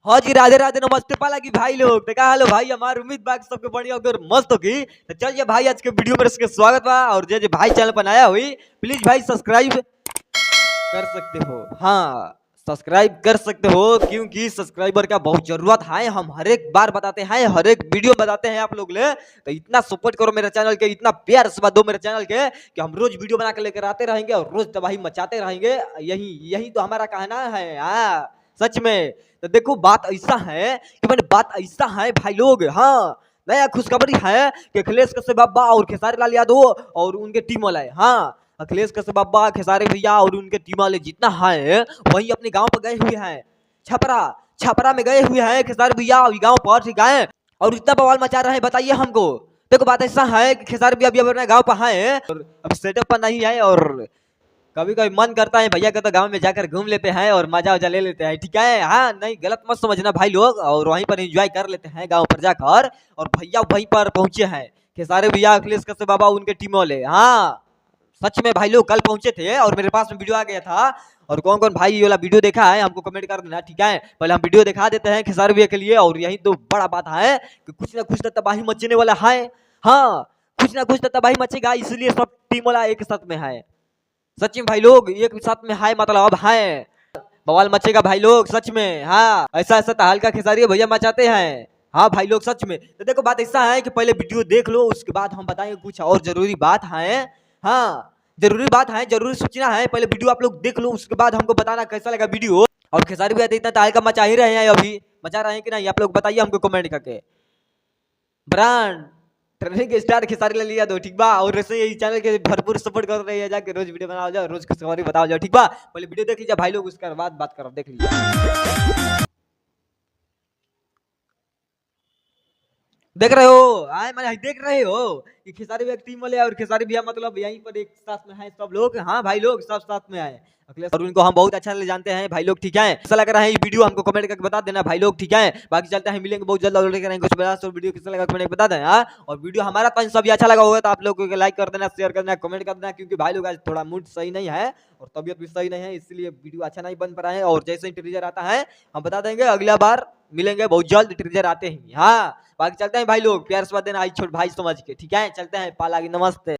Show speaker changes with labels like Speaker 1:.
Speaker 1: हाँ जी, राधे राधे नमस्ते पाला की भाई लोग देखा हेलो भाई हमारे उम्मीद बाग सबके बढ़िया होकर मस्त होगी। तो चलिए भाई आज के वीडियो में इसके स्वागत बा और जो भाई चैनल पर नया हुई प्लीज भाई सब्सक्राइब कर सकते हो। हाँ सब्सक्राइब कर सकते हो क्योंकि सब्सक्राइबर का बहुत जरूरत है। हम हर एक बार बताते हैं, हर एक वीडियो बताते हैं आप लोग ले, तो इतना सपोर्ट करो मेरे चैनल के, इतना प्यार से दो मेरे चैनल के कि हम रोज वीडियो बना के लेकर आते रहेंगे और रोज तबाही मचाते रहेंगे। यही यही तो हमारा कहना है। हाँ सच में। तो देखो बात ऐसा है कि मैंने बात ऐसा है भाई लोग। हाँ नया खुशखबरी है कि अखिलेश कश्यप बाबा और खेसारी लाल यादव और उनके टीम वाले, हाँ अखिलेश कश्यप बाबा, खेसारी भैया और उनके टीम वाले जितना है वही अपने गांव पर गए हुए हैं। छपरा छपरा में गए हुए हैं खेसारी भैया गांव पर, ठीक है, और इतना बवाल मचा रहे हैं बताइए हमको। देखो बात ऐसा है कि खेसारी भैया अभी अपने गाँव पर है और अभी सेटअप पर नहीं है और कभी कभी मन करता है भैया का तो गांव में जाकर घूम लेते हैं और मजा वजा ले लेते हैं, ठीक है। हाँ नहीं गलत मत समझना भाई लोग, और वहीं पर एंजॉय कर लेते हैं गांव पर जाकर। और भैया वहीं पर पहुंचे हैं खेसारी भैया, अखिलेश कश्यप बाबा, उनके टीम वाले। हाँ सच में भाई लोग कल पहुंचे थे और मेरे पास में वीडियो आ गया था। और कौन कौन भाई ये वाला वीडियो देखा है हमको कमेंट कर देना, ठीक है। पहले हम वीडियो दिखा देते हैं खेसारी भैया के लिए। और यही तो बड़ा बात है कि कुछ ना कुछ तो तबाही मचने वाला है। हाँ कुछ ना कुछ तो तबाही मचेगा, इसलिए सब टीम वाला एक साथ में है। सच में भाई लोग एक साथ में है, मतलब अब है बवाल मचेगा भाई लोग सच में। हाँ ऐसा ऐसा तो हल्का खेसारी भैया मचाते हैं। हाँ भाई लोग सच में। तो देखो बात ऐसा है कि पहले वीडियो देख लो उसके बाद हम बताएंगे कुछ और जरूरी बात है। हाँ जरूरी बात है, जरूरी सूचना है। पहले वीडियो आप लोग देख लो उसके बाद हमको बताना कैसा लगा वीडियो। और खेसारी भैया इतना तो हल्का मचा ही रहे हैं, अभी मचा रहे हैं कि नहीं आप लोग बताइए हमको कमेंट करके। Brand training star Khesari Lal Yadav, ठीक बा। और ऐसे ही चैनल के भरपूर सपोर्ट कर रही है, जाके रोज वीडियो बनाओ जाओ, रोज खुशखबरी बताओ जाओ, ठीक बा। पहले वीडियो देख लीजिए भाई लोग उसके बाद बात करो, देख लीजिए। देख रहे हो आए मैंने देख रहे हो कि खेसारी भैया टीम वाले और खेसारी भैया मतलब यहीं पर एक साथ में है सब लोग। हाँ भाई लोग सब साथ में आए अखिलेश और उनको हम बहुत अच्छा ले जानते हैं भाई लोग, ठीक है। कैसा लग रहा है ये वीडियो हमको कमेंट करके बता देना भाई लोग, ठीक है। बाकी चलते हैं, मिलेंगे बहुत जल्द और लेकर आएंगे कुछ बड़ा। तो वीडियो कैसा लगा कमेंट बता देना। और वीडियो हमारा पंच सभी अच्छा लगा होगा तो आप लोग को लाइक कर देना, शेयर कर देना, कमेंट कर देना, क्योंकि भाई लोग आज थोड़ा मूड सही नहीं है और तबियत भी सही नहीं है, इसलिए वीडियो अच्छा नहीं बन पा रहा है। और जैसे ही ट्रीजर आता है हम बता देंगे, अगला बार मिलेंगे बहुत जल्द ट्रीजर आते ही। हाँ बाकी चलते हैं भाई लोग, प्यार से बात देना आई छोट भाई समझ के, ठीक है। चलते हैं पाला की, नमस्ते।